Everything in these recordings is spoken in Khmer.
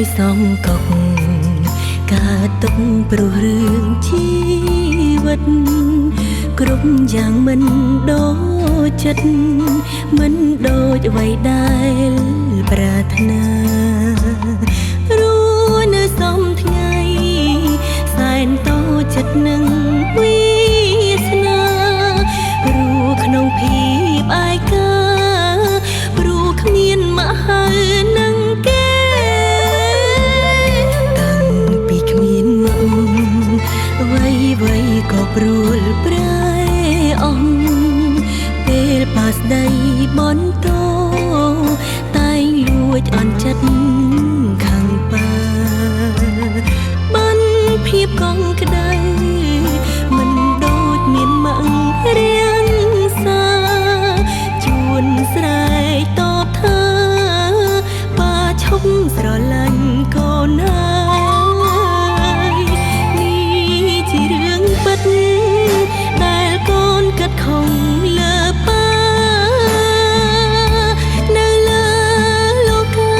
យសំកុកការទុកព្រោះរឿងជីវិតគ្រប់យ៉ាងមិនដូចចិត្តមិនដូចអ្វីដែលប្រាថ្នារួចនៅសំថ្ងៃសែនតូចចិត្តនឹងវាសនារួចក្នុងភាពឯកាព្រោះគ្មានមកហើយនឹងគេតាំងពីគ្មានមកអ្វីក៏ព្រួលប្រែអស់ពេលបាស្ដីបន្តតែងលួចអន់ចិត្តខាងប៉ាបានភាពកង់ក្ដៅមិនដូចមានមករៀងសាជួនស្រែកតបថាប៉ាឈប់ស្រឡាញ់កូនហើយនេះជារឿងពិតដែលកូនកាត់ខំលើប៉ានៅលើលោកា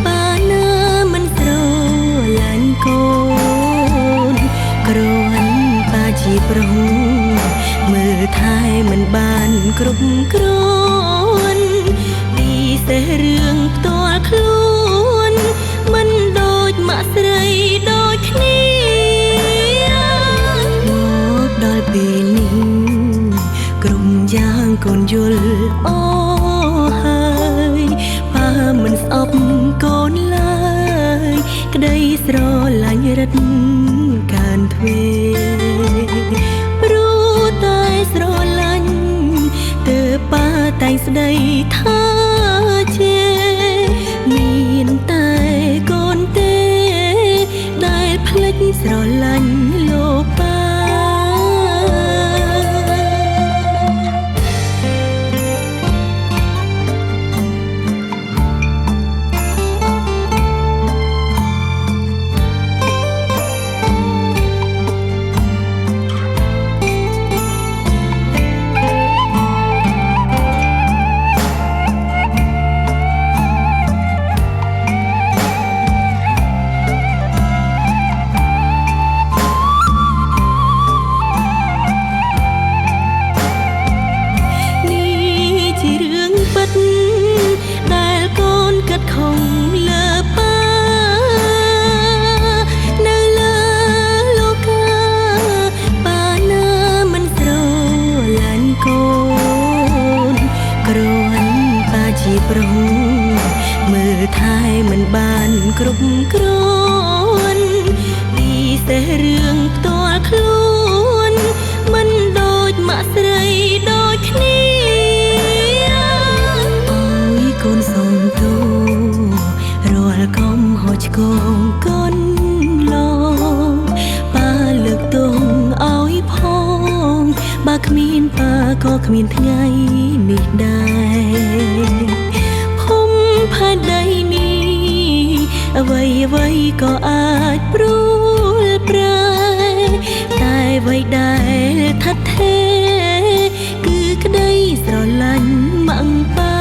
ប៉ាណាមិនស្រឡាញ់កូនគ្រាន់ប៉ាជាប្រុសមើលថែមិនបានគ្រប់គ្រាន់ពិសេសរឿងផ្ទាល់ខ្លួនមិនដូចម៉ាក់ស្រីដូចគ្នាមកដល់ពេលនេះក្រុមយ៉ាងកូនយល់អូហើយប៉ាមិនស្អប់កូនឡើយក្តីស្រឡាញ់រិតកានទ្វេព្រោះតែស្រឡាញ់ទើបប៉ាតែងស្ដីថាជាមានតែកូនទេដែលភ្លេចស្រឡាញ់លោកប៉ាដែលកូនកាត់ខំលើប៉ានៅលើលោកាប៉ាណាមិនស្រឡាញ់កូនគ្រាន់ប៉ាជាប្រុសមើលថែមិនបានគ្រប់គ្រាន់ពិសេសរឿងផ្ទាល់ខ្លួនមិនដូចម៉ាក់ស្រីដូចគ្នាកូនសុំទោរាល់កំហុសឆ្គងកូនឡងប៉ាលើកទងឲ្យផងបើគ្មានប៉ាក៏គ្មានថ្ងៃនេះដែរភូមិផែនដីនេះអ្វីក៏អាចព្រួលប្រែតែអ្វីដែលថិតថេរគឺក្តីស្រឡាញ់ម៉ាក់ប៉ា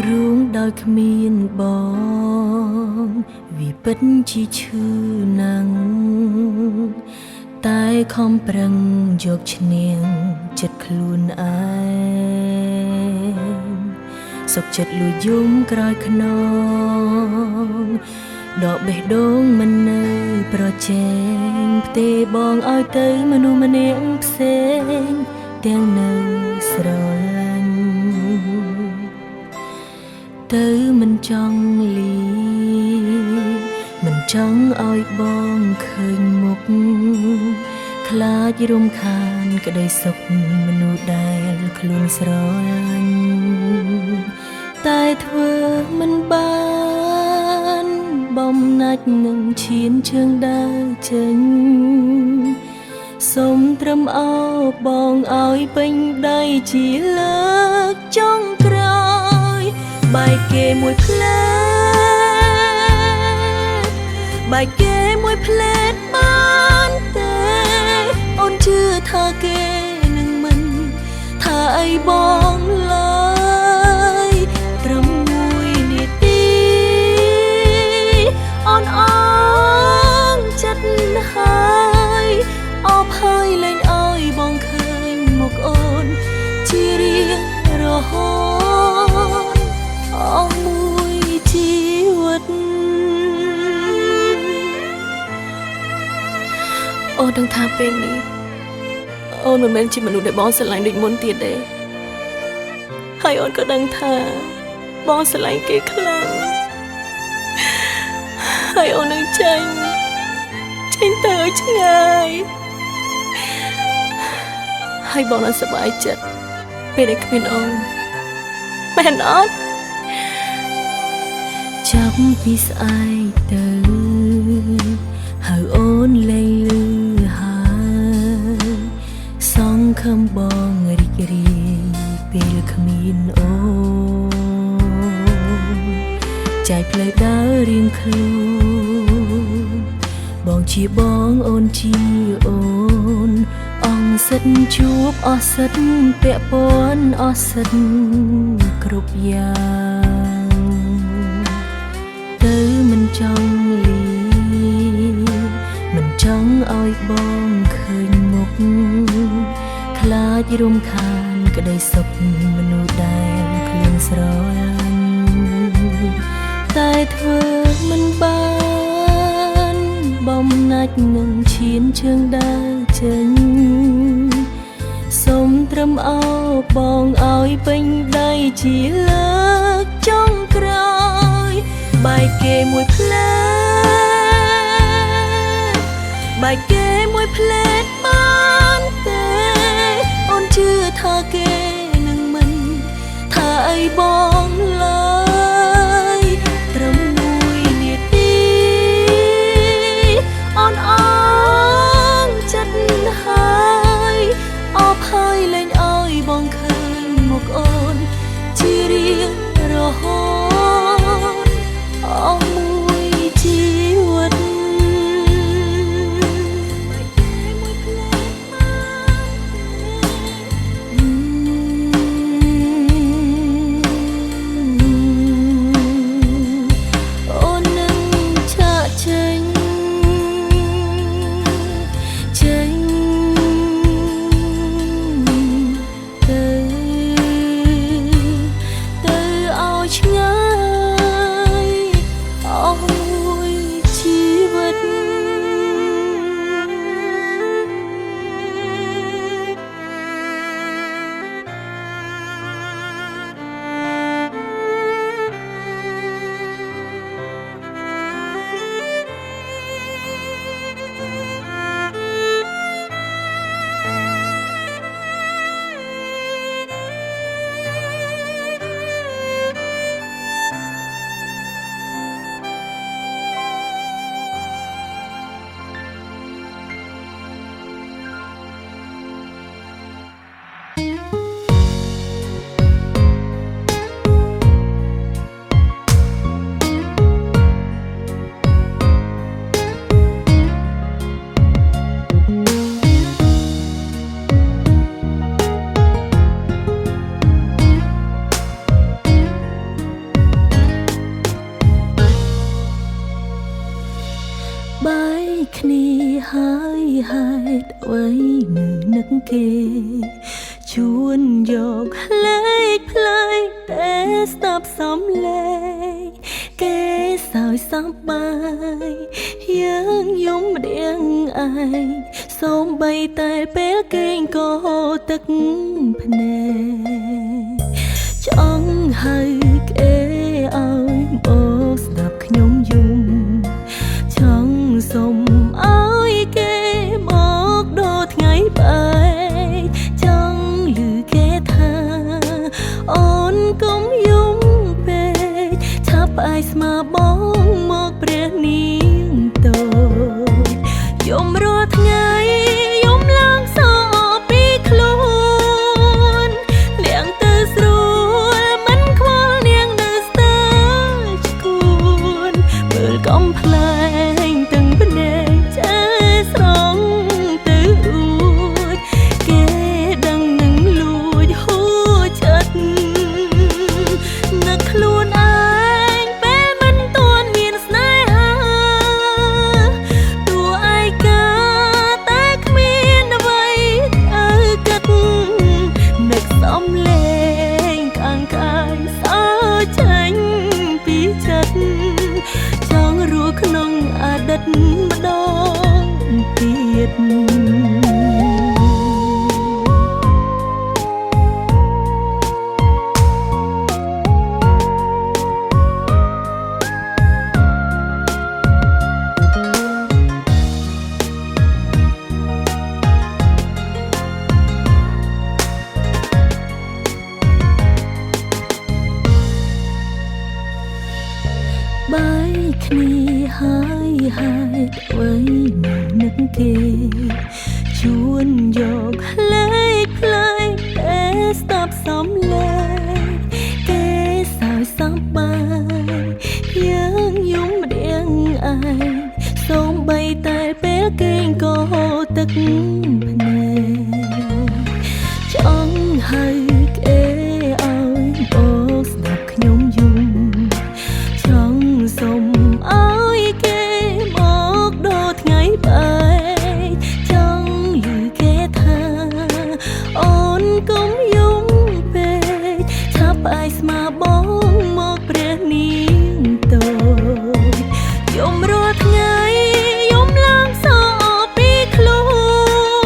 រួងដោយគ្មានបងវាពិតជាឈឺណាស់តែខំប្រឹងយកឈ្នះចិត្តខ្លួនឯងសុខចិត្តលួចយំក្រោយខ្នងដកបេះដូងមិននៅប្រជែងផ្ទេបងឲ្យទៅមនុស្សម្នាក់ផ្សេង ទាំងនៅស្រឡាញ់ទៅមិនចង់លីមិនចង់ឲ្យបងឃើញមុខខ្លាចរំខានក្តីសុខមនុស្សដែលខ្លួនស្រឡាញ់តែធ្វើមិនបានបំណាច់នឹងឈានជើងដើរចេញសូមត្រឹមអោបបងឲ្យពេញដៃជាលើកចុងក្រោយបែកគេមួយផ្លែបែកគេមួយផ្លែបានទេអូនជឿថាគេនឹងមិនថាអីបងឡើយត្រឹមមួយនាទីអូនអងចិត្តហើយអបហើយលែងឲ្យបងឃើញមុខអូនជារៀងរហូតអស់មួយជីវិតអូនដឹងថាពេលនេះអូនមិនមែនជាមនុស្សដែលបងស្រឡាញ់ដូចមុនទៀតទេហើយអូនក៏ដឹងថាបងស្រឡាញ់គេខ្លាំងហើយអូននឹងចេញទៅឲ្យឆ្ងាយហើយបងនឹងសប្បាយចិត្តពេលដែលគ្មានអូនមែនអត់ចាប់ពីស្អែកទៅហើយអូនលែងលឺហើយសង្ឃឹមបងរីករាយពេលគ្មានអូនចែកផ្លូវដើររៀងខ្លួនបងជាបងអូនជាអូនអង្គសិទ្ធជួបអស់សិទ្ធពាក់ព័ន្ធអស់សិទ្ធគ្រប់យ៉ាងទៅមិនចង់លីមិនចង់ឲ្យបងឃើញមុខខ្លាចរំខានក្តីសុខមនុស្សដែលខ្លួនស្រឡាញ់តែធ្វើមិនបានបំណាច់នឹងឈានជើងដើរចេញសូមត្រឹមអោបបងឲ្យពេញដៃជាលើកចុងក្រោយបែកគេមួយផ្លែបែកគេមួយផ្លែបានទេអូនជឿថាគេនឹងមិនថាអីបងឡើយត្រឹមមួយនាទីអូនអងចិត្តហើយអបហើយលែងឲ្យបងឃើញមុខអូនជារៀងរហូតអស់មួយជីវិតបាយគ្នាហើយហេតុអ្វីនៅនឹកគេជួនយកលេខផ្លេចតែស្ដាប់សំឡេងគេសើចសប្បាយយើងយំរៀងឯង សូមបីតែពេលគេងក៏ទឹកភ្នែកចង់ហៅគេឲ្យមកស្ដាប់ខ្ញុំយំចង់សុំឲ្យគេមកដល់ថ្ងៃបែកចង់ឮគេថាអូនកុំយំពេកឆាប់ផ្អែកស្មាបងមកព្រះនាងតូចយំរាល់ថ្ងៃយំឡើងសោពីខ្លួនលៀងទៅស្រួលមិនខ្វល់នាងនៅស្ទើរឈួនមើលកំប្លែងទាំងភ្នែកចេះស្រង់ទៅអួតគេដឹងនឹងលួចហួចចិត្តនឹកខ្លួនឯងពេលមិនទាន់មានស្នេហាទួឯកាតែគ្មានអ្វីឲ្យគិតនឹកសំលេងខាងកាយសើចេញពីចិត្តចង់រស់ក្នុងអតីតម្ដងទៀតបាយគ្នាហើយអ្វីមកនឹកគេជួនយកលេខផ្លែតែស្ដាប់សំឡេងគេសើចសប្បាយយើងយំម្នាក់ឯងសូមបីតែពេលគេងក៏ទឹកភ្នែកចង់ហៅគេឲ្យមកស្ដាប់ខ្ញុំយំចង់សុំឲ្យគេមកដល់ថ្ងៃបែកចង់ឮគេថាអូនកុំយំពេកឆាប់ផ្អែកស្មាបងមកព្រះនាងតូចយំរាល់ថ្ងៃយំឡើងសោពីខ្លួន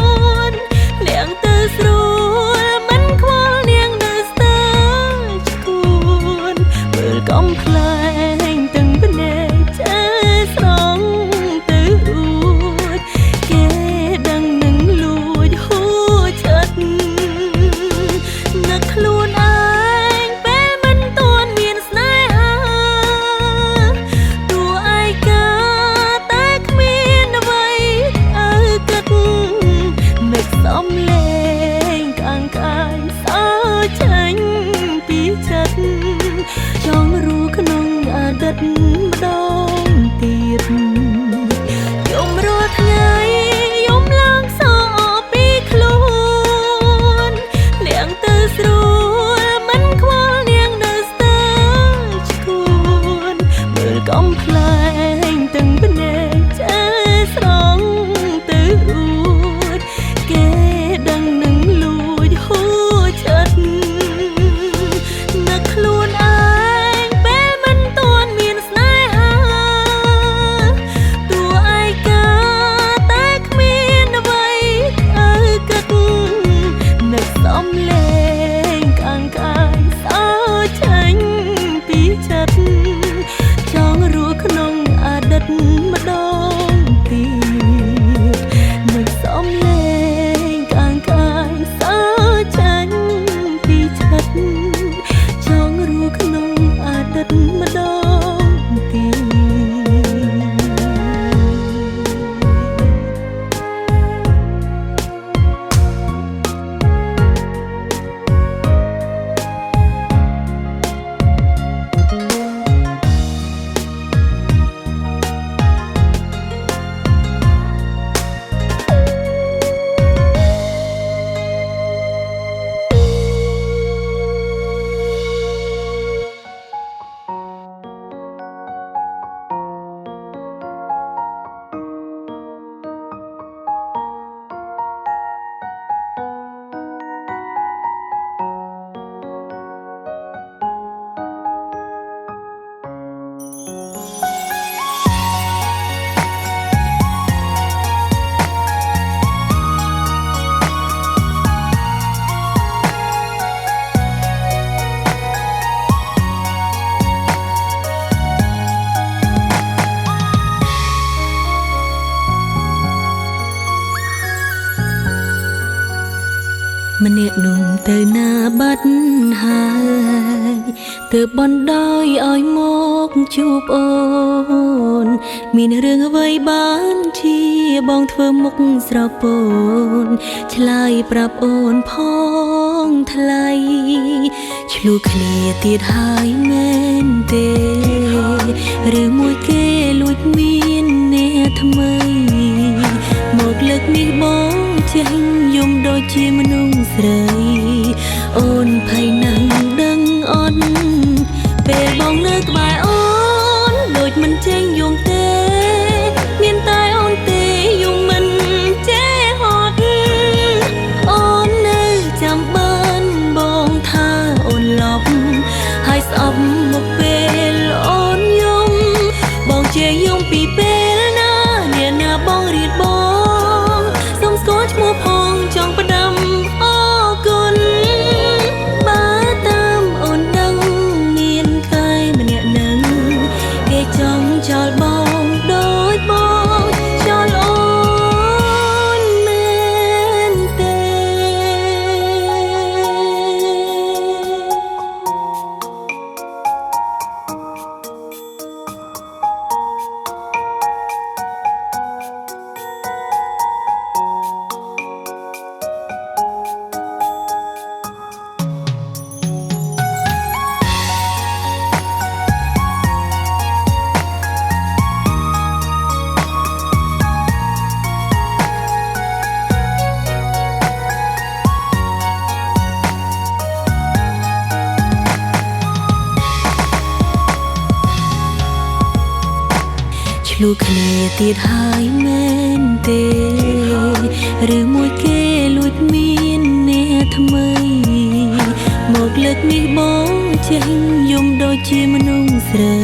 ម្នាក់នោះទៅណាបាត់ហើយទើបបណ្ដោយឲ្យមកជួបអូនមានរឿងអ្វីបានជាបងធ្វើមុខស្រពោនឆ្លើយប្រាប់អូនផងថ្លៃឆ្លួគ្នាទៀតហើយមែនទេឬមួយគេលួចមានអ្នកថ្មីមកលើកនេះបងចេះយំដូចជាមនុស្សស្រីអូនភ័យណាស់ដឹងអត់ពេលបងនៅក្បែរអូនដូចមិនចេញយំទេមានតែអូនទេយំមិនចេះហត់អូននៅចាំបានបងថាអូនលប់ហើយស្អប់មកពេលអូនយំបងជាយំពីពេលណាអ្នកណាបងរៀនបងសុំស្គាល់ឈ្មោះផងចង់ផ្ដាំអរគុណបើតាមអូនដឹងមានតែម្នាក់នឹងគេចង់ចោលបងដូចបងចោលអូនមែនទេ ឆ្លួគ្នាទៀតហើយមែនទេឬមួយគេលួចមានអ្នកថ្មីមកលើកនេះបងចេះយំដូចជាមនុស្សស្រី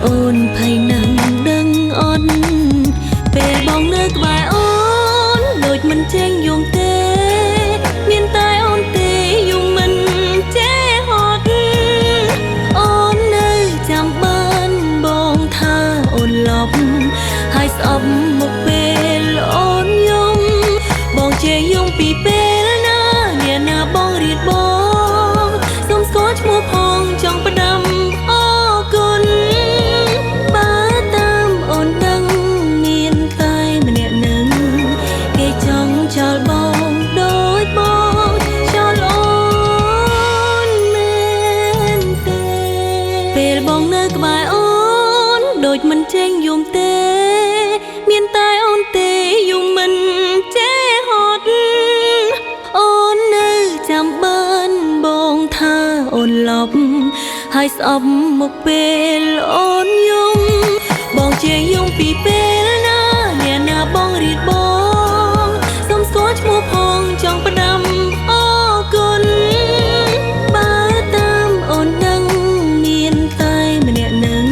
អូនភ័យណាស់ដឹងអត់ពេលបងនៅក្បែរអូនដូចមិនចេញយំទេមានតែអូនទេយំមិនចេះហត់អូននៅចាំបានបងថាអូនលប់ហើយស្អប់មកពេលអូនយំបងជាយំពីពេលណាអ្នកណាបងរៀនបងសុំស្គាល់ឈ្មោះផងចង់ផ្ដាំអរគុណបើតាមអូនដឹងមានតែម្នាក់នឹងគេចង់ចោលបងដូចបងចោលអូនមែនទេពេលបងនៅក្បែរអូនដូចមិនចេញយំទេមានតែអូនទេយំមិនចេះហត់អូននៅចាំបានបងថាអូនលប់ហើយស្អប់មកពេលអូនយំបងជាយំពីពេលណាអ្នកណាបងរៀនបងសុំស្គាល់ឈ្មោះផងចង់ផ្ដាំអរគុណបើតាមអូនដឹងមានតែម្នាក់នឹង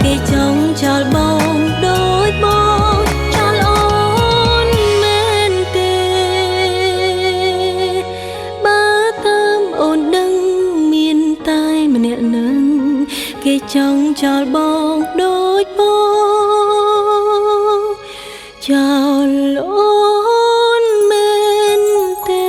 គេចង់ចោលបងដូចបងចោលអូនមែនទេបើតាមអូនដឹងមានតែម្នាក់នឹងគេចង់ចោលបងដូចបងចោលអូនមែនទេ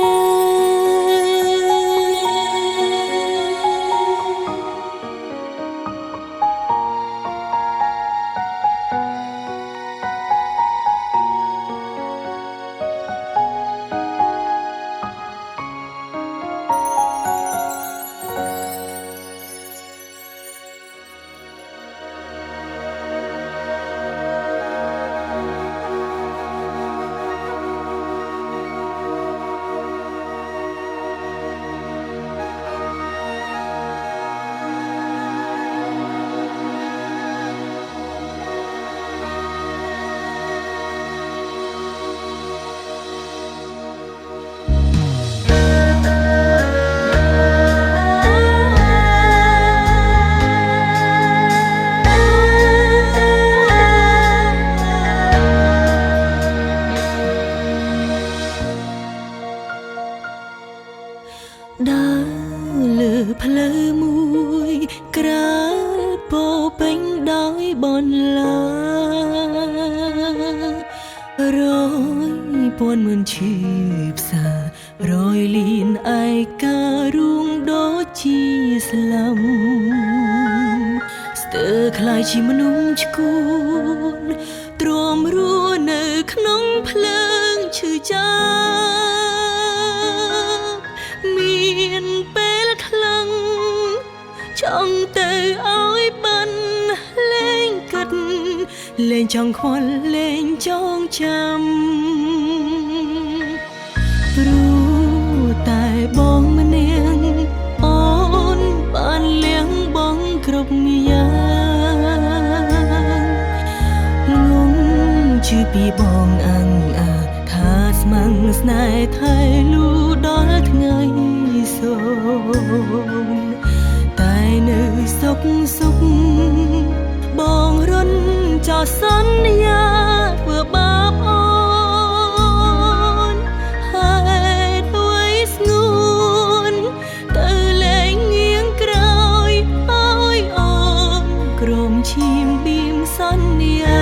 អ ពាន់មិនឈឺផ្សារយលៀនឯការួងដូចជាស្លាំស្ទើរคล้ายជាមនុស្សឈួនទ្រាំរស់នៅក្នុងភ្លើងឈឺចាប់មានពេលខ្លាំងចង់ទៅឲ្យបានលែងកាត់លែងចង់ខ្វល់លែងចងចាំព្រោះតែបងម្នាក់អូនបានលៀងបងគ្រប់យ៉ាងងងជឿពីបងអាំងអាថាស្មឹងស្នេហ៍ថៃលូដល់ថ្ងៃសូនតែនៅសុខសុខបងរុនចោលសន្យាធ្វើបាបអូនហើយធ្វើស្ងួនទៅលែងងៀងក្រោយឲ្យអូនក្រុមឈាមបៀមសន្យា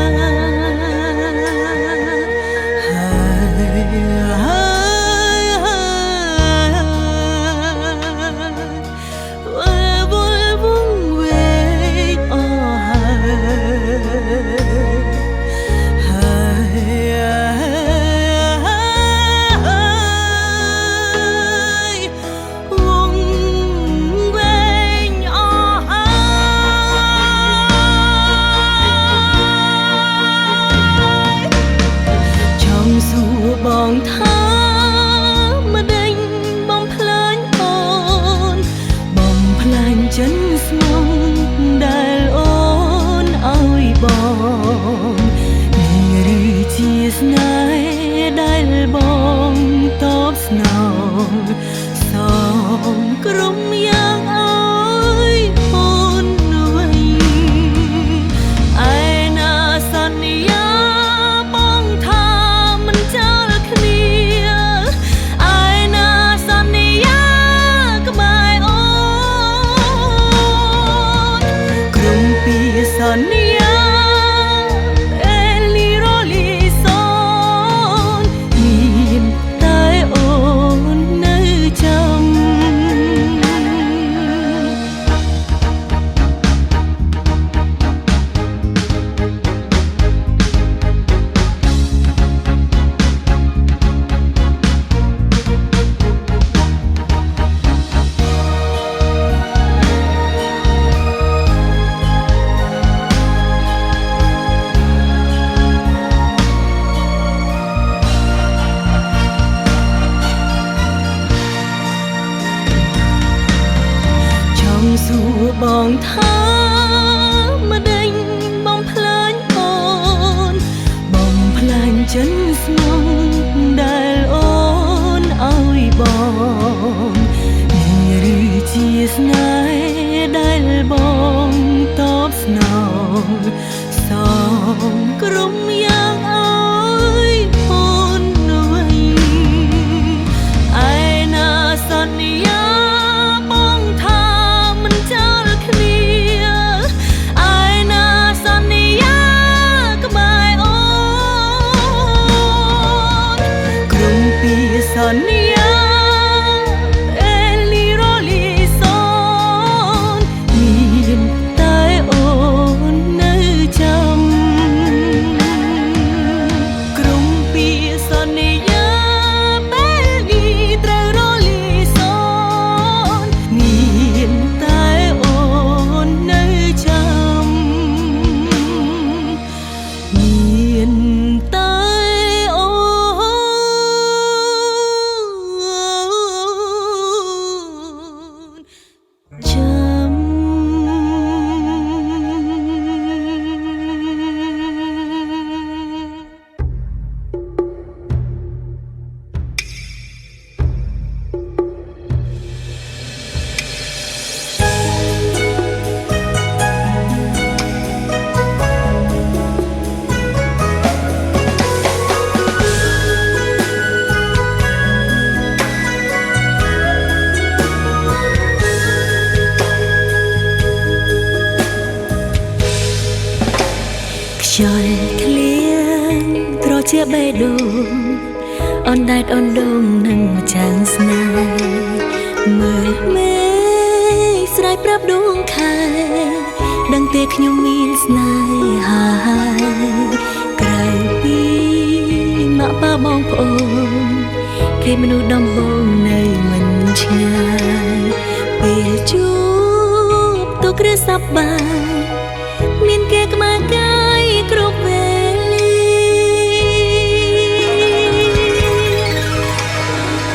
បងថាម្ដេចបងផ្លាញ់អូនបងផ្លាញ់ចិនស្មងដែលអូនឲ្យបងនេះឬជាស្នេហ៍ដែលបងតបស្នងសំក្រុមយ៉ាងអើយអូនវិញឯណាសន្យាសន្យាពេលលីរលីសូនមានតែអូននៅចាំសួរបងថាម្ដេចបងផ្លាញ់អូនបងផ្លាញ់ចិនស្មងដែលអូនឲ្យបងនេះឬជាស្នេហ៍ដែលបងតបស្នងសំក្រុមយ៉ាងអើយអូនវិញឯណាសន្យាសន្យាពេលលីរលីសូនមានតែអូននៅចាំក្រុមពីសន្យាពេលនេះត្រូវរលីសូនមានតែអូននៅចាំមានតែខ្យល់ឃ្លៀងត្រជាបេះដូង អនដែតអនដងនឹងម្ចាស់ស្នេហ៍មើលមេស្រ័យប្រាប់ដួងខែដឹងទេខ្ញុំមានស្នេហាក្រៅពីម៉ាក់ប៉ាបងប្អូនគេមនុស្សដំបងនៅមិនឆ្ងាយពេលជួបទូគ្រាសប្បាយមានគេក្បែរកាយគ្រប់វេលា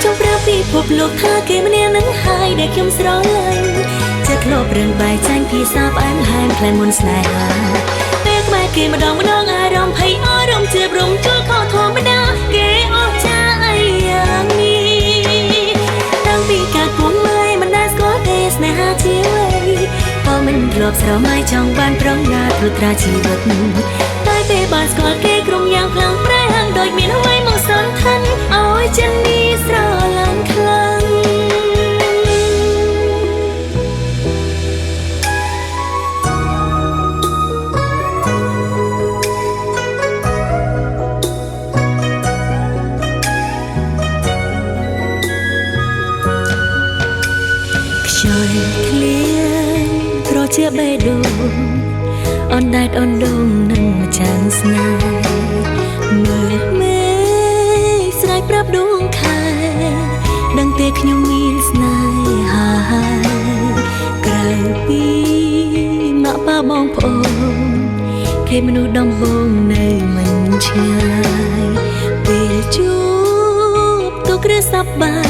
ចង់ប្រាប់ពិភពលោកថាគេម្នាក់នឹងហើយដែលខ្ញុំស្រឡាញ់ចិត្តធ្លាប់រឿងបែកចាញ់ភាសាផ្អែមល្ហែមក្លែងមុនស្នេហាពេលក្បែរគេម្ដងអារម្មណ៍ភ័យអារម្មណ៍ជារំជួលខុសធម្មតាគេអស់ចាអីយ៉ាងនេះតាំងពីកាត់ពុំមិនដែលស្គាល់ទេស្នេហាជាអ្វីក៏មិនធ្លាប់ស្រមៃចង់បានប្រងណាត្រួតត្រាជីវិតតែពេលបានស្គាល់គេក្រុមយ៉ាងខ្លាំងប្រែហាំងដូចមានអ្វីមកសន្តានឲ្យចិននេះស្រឡាញ់ខ្លាំងខ្យល់ធ្លៀងត្រជាបេះដូងអនដែតអនដងនឹងម្ចាស់ស្នេហ៍មើលមេស្រ័យប្រាប់ដួងខែដឹងទេខ្ញុំមានស្នេហាក្រៅពីម៉ាក់ប៉ាបងប្អូនគេមនុស្សដំបងនៅមិនឆ្ងាយពេលជួបទូគ្រាសប្បាយ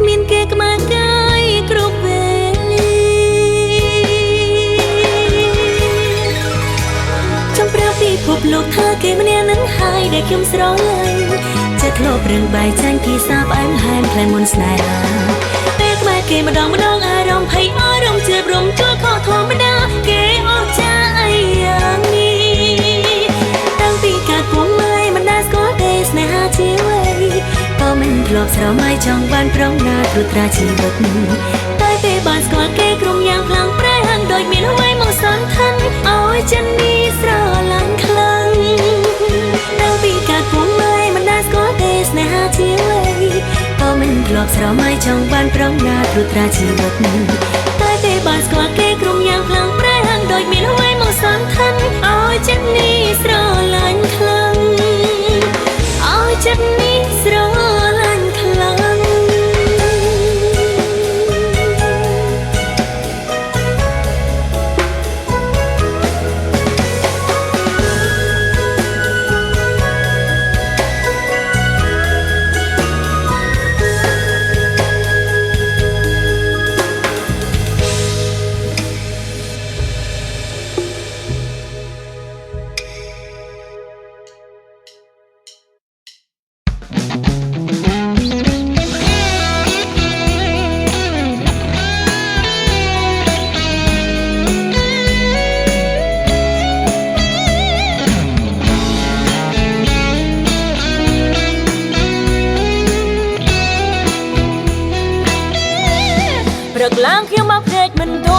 មានគេក្បែរកាយគ្រប់វេលាចង់ប្រាប់ពិភពលោកថាគេម្នាក់នឹងហើយដែលខ្ញុំស្រឡាញ់ចិត្តធ្លាប់រឿងបែកចាញ់ភាសាផ្អែមល្ហែមក្លែងមុនស្នេហាពេលក្បែរគេម្ដងអារម្មណ៍ភ័យអារម្មណ៍ជារំជួលខុសធម្មតាគេអស់ចាអីយ៉ាងនេះតាំងពីកាត់ពុំមិនដែលស្គាល់ទេស្នេហាជាអ្វីក៏មិនធ្លាប់ស្រមៃចង់បានប្រងណាត្រួតត្រាជីវិតតែពេលបានស្គាល់គេក្រុមយ៉ាងខ្លាំងប្រែហាំងដូចមានអ្វីមកសន្តានឲ្យចិននេះស្រឡាញ់ខ្លាំងតាំងពីកាត់ពុំមិនដែលស្គាល់ទេស្នេហាជាអ្វីក៏មិនធ្លាប់ស្រមៃចង់បានប្រងណាត្រួតត្រាជីវិតតែពេលបានស្គាល់គេក្រុមយ៉ាងខ្លាំងប្រែហាំងដូចមានអ្វីមកសន្តានឲ្យចិននេះស្រឡាញ់ខ្លាំងឲ្យចិត្តនេះស្រឡាញ់ខ្លាំងព្រឹកឡើងខ្ញុំមកភ្នែកមិនទ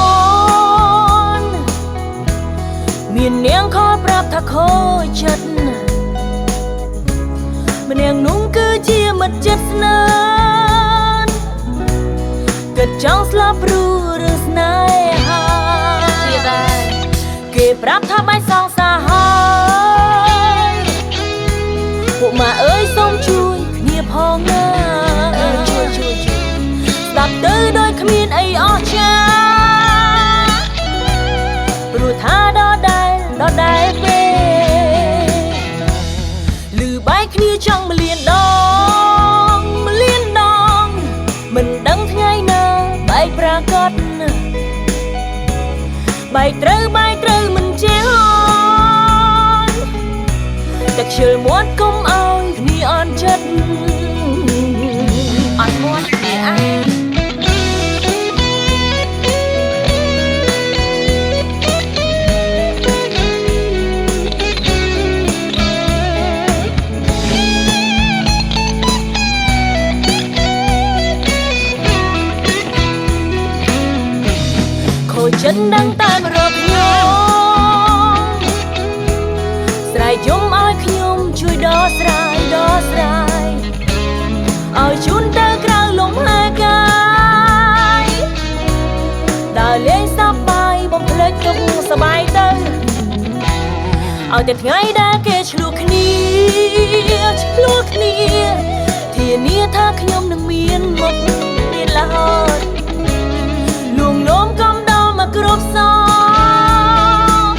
ន់មាននាងខលប្រាប់ថាខូចចិត្តម្នាក់នោះគឺជាមិត្តចិត្តស្នេហ៍គិតចង់ស្លាប់ព្រោះរឿងស្នេហាទៀតដែរគេប្រាប់ថាបាញ់សងសាហើយពួកម៉ាអើយសូមជួយគ្នាផងណាជួយស្ដាប់ទៅដោយគ្មានអីអស្ចារ្យព្រោះថាដដែលពេកឮបែកគ្នាចង់1,000,000 ដងមិនដឹងថ្ងៃណាបែកប្រាកដបែកត្រូវមិនចេះតែខ្ជិលមាត់កុំឲ្យគ្នាអន់ចិត្តអត់មាត់គ្នាអាចិត្តដឹងតាមរកខ្ញុំស្រែកយំឲ្យខ្ញុំជួយដោះស្រាយ ឲ្យតែថ្ងៃដែលគេឆ្លោះគ្នាធានាថាខ្ញុំនឹងមានមុខមានឡើយលួងលោមកំដៅមកគ្រប់សង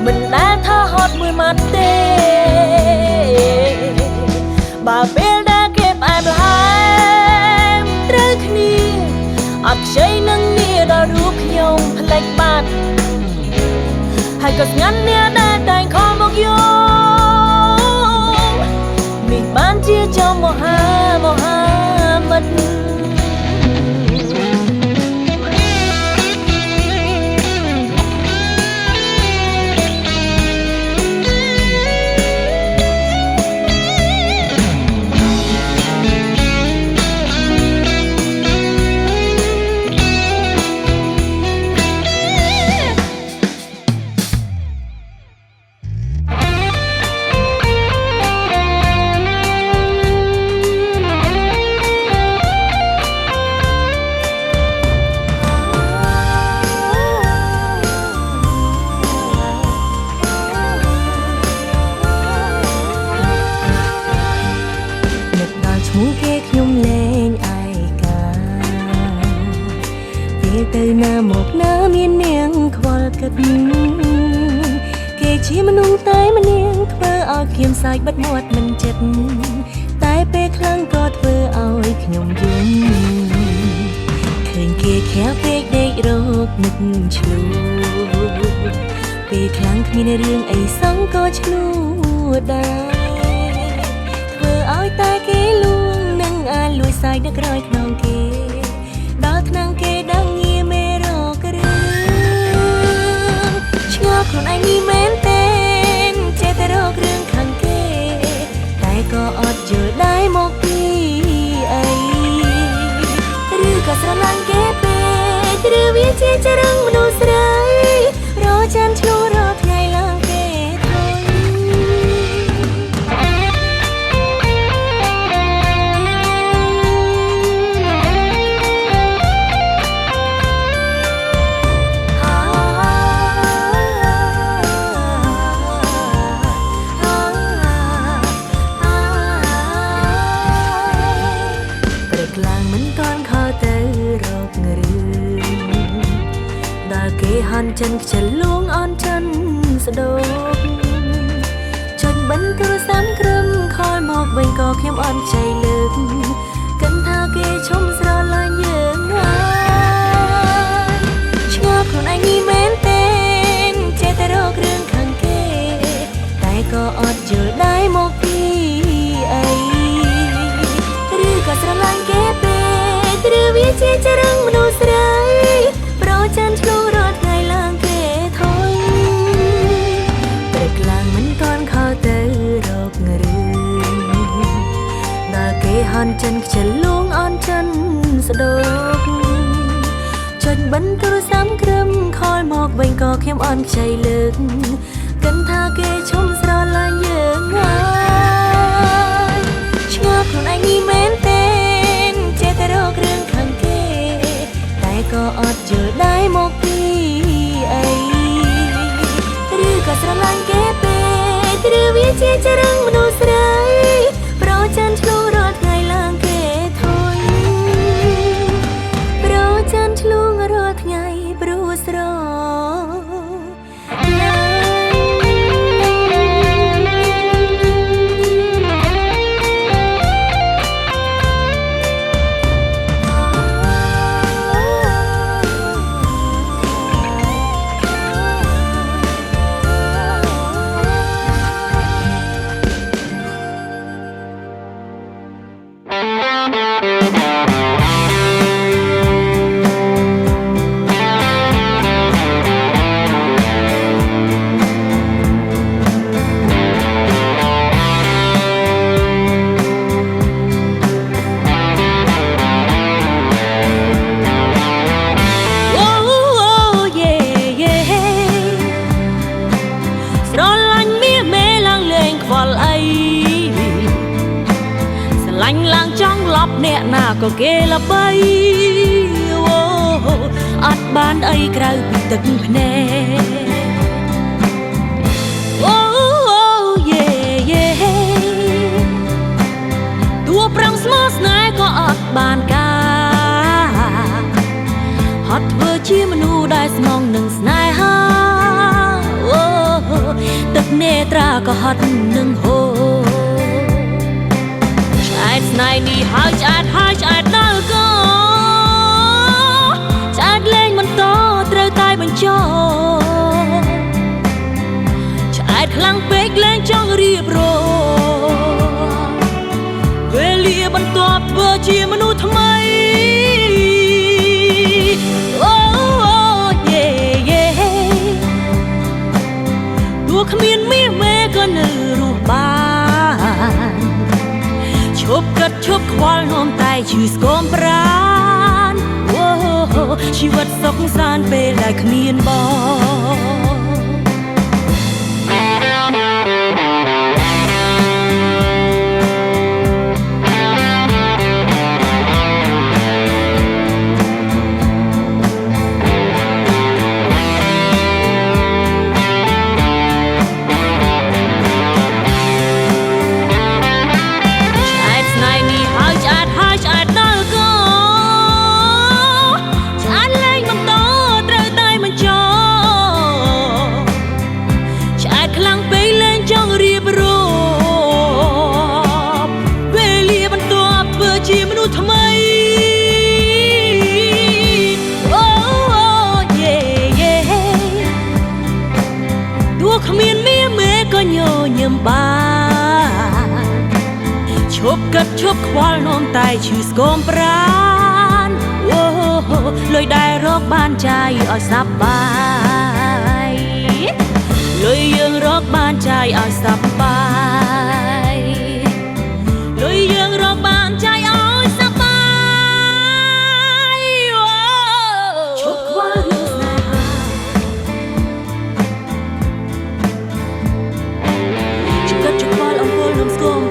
មិនដែលថាហត់មួយម៉ាត់ទេបើពេលដែលគេផ្អែមល្ហែមត្រូវគ្នាអត់ខ្ចីនឹងនាដល់រូបខ្ញុំផ្លេចបាត់ហើយក៏ស្ងាត់នាដែលតែងខំមកយោនេះបានជាចំមហាមិត្តទៅណាមកណាមាននាងខ្វល់គិតគេជាមនុស្សតែម្នាក់ធ្វើឲ្យខ្ញុំសាច់បិទមាត់មិនចិត្តតែពេលខ្លាំងក៏ធ្វើឲ្យខ្ញុំយំឃើញគេខាំពេកដេករោគនឹកឆ្លូពេលខ្លាំងគ្មានរឿងអីសងក៏ឆ្លូដែរធ្វើឲ្យតែគេលួងនឹងអាចលួចសាយនៅក្រោយខ្នងគេដល់ថ្នាំងគេដឹងងារមេរោគរឿងឆ្ងល់ខ្លួនឯងនេះមែនទេចេះតែរករឿងខាងគេតែក៏អត់យល់ដែរមកពីអីឬក៏ស្រឡាញ់គេពេកឬវាជាចរឹងមនុស្សស្រីរកចាំឆ្លូររកថ្ងៃឡើងគេធុញហាន់ចិនខ្ជិលលួងអនចិនស្ដោកចុចបិណ្ឌទូរស័ព្ទក្រឹមខលមកវិញក៏ខ្ញុំអត់ចៃលើកគិតថាគេឈុំស្រឡាញ់យើងហើយឆ្ងល់ខ្លួនឯងនេះមែនទេចេះតែរករឿងខាងគេតែក៏អត់យល់ដែរមកពីអីឬក៏ស្រឡាញ់គេពេកឬវាជាចរឹងមនុស្សស្រីប្រចាំឆ្លូររត់ថ្ងៃឡើងគេធុញព្រឹកឡើងមិនទាន់ខលទៅរករឿងដល់គេហន់ចិនខ្ជិលលួងអនចិនស្ដោកចុចបិណ្ឌទូរស័ព្ទក្រឹមខលមកវិញក៏ខ្ញុំអន់ខ្ចីលើកគិតថាគេឈុំស្រឡាញ់យើងហើយឆ្ងល់ខ្លួនឯងនេះមែនទេចេះតែរករឿងខាងគេតែក៏អត់យល់ដែរមកពីអីឬក៏ស្រឡាញ់គេពេកឬវាជាចរឹងមនុស្សស្រីប្រចាំឆ្លូររត់ថ្ងៃឡើងគេធុញប្រចាំឆ្លូងរត់ថ្ងៃព្រោះស្រឡាញ់មាសមេឡើងលេងខ្វល់អីស្រឡាញ់ឡើងចង់ឡប់អ្នកណាក៏គេល្បីអត់បានអីក្រៅពីទឹកភ្នែក អត់បានការហត់ធ្វើជាមនុស្សដែលស្មងនឹងស្នេហាអូទឹកនេត្រាក៏ហត់នឹងហូរឆ្អែតស្នេហ៍នេះហើយឆ្អែតដល់ក៏ឆ្អែតលែងបន្តត្រូវតែបញ្ចុះឆ្អែតខ្លាំងពេកលែងចង់រៀបរយវេលាបន្ទាប់ធ្វើជាមនុស្សថ្មីអូយេទោះគ្មានមាសមេក៏នៅរស់បានឈប់គិតឈប់ខ្វល់នោមតែឈឺស្គមប្រាណអូជីវិតសុខសាន្តពេលដែលគ្មានបងគ្មានមាសមេក៏ញញឹមបានឈប់គិតឈប់ខ្វល់នោមតែឈឺស្គមប្រាណអូលុយដែលរកបានចាយឲ្យសប្បាយលុយយើងរកបានចាយឲ្យសប្បាយលុយយើងរកបានចាយឲ្យសប្បាយឈប់ខ្វល់រឿងស្នេហា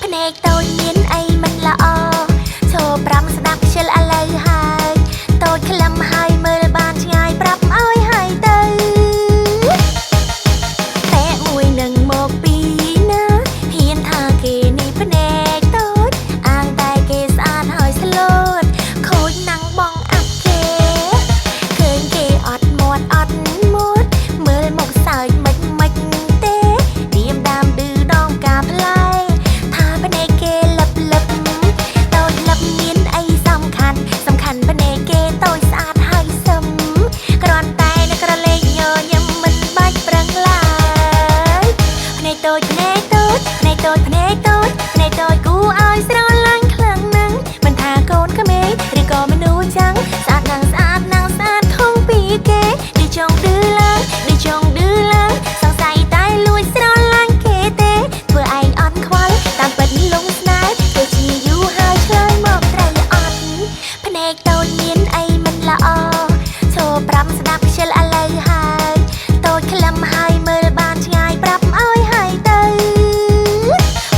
ភ្នែកតូចមានអីមិន កតូចភ្នែកតូចគូឲ្យស្រឡាញ់ខ្លាំងណាស់មិនថាកូនក្មេងឬក៏មនុស្សចាំងស្អាតណាស់ស្អាតណាស់ស្អាតធំពីគេដូចចង់ឌឺឡើងដូចចង់ឌឺឡើងសង្ស័យតែលួចស្រឡាញ់គេទេធ្វើឯងអត់ខ្វល់តាមពិតលងស្នេហ៍ទៅជាយូរហើយឆ្លើយមកត្រូវអត់ភ្នែកតូចមានអីមិនល្អឈរប្រាប់ស្ដាប់ខ្ជិលឥឡូវហើយតូចក្លឹមហើយមើលបានឆ្ងាយប្រាប់ឲ្យហើយទៅ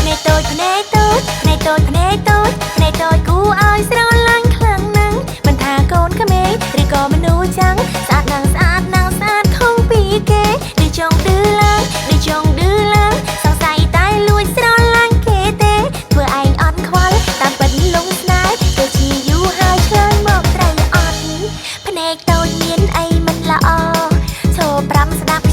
ភ្នែកតូចភ្នែកតូចភ្នែកតូចភ្នែកតូចភ្នែកតូចគូឲ្យស្រឡាញ់ខ្លាំងណាស់មិនថាកូនក្មេងឬក៏មនុស្សចាំងស្អាតណាស់ស្អាតណាស់ស្អាតធំពីគេដូចចង់ឌឺឡើងដូចចង់ឌឺឡើងសង្ស័យតែលួចស្រឡាញ់គេទេធ្វើឯងអត់ខ្វល់តាមពិតលងស្នេហ៍ទៅជាយូរហើយឆ្លើយមកត្រូវអត់ភ្នែកតូចមានអីមិនល្អឈរប្រាប់ស្ដាប់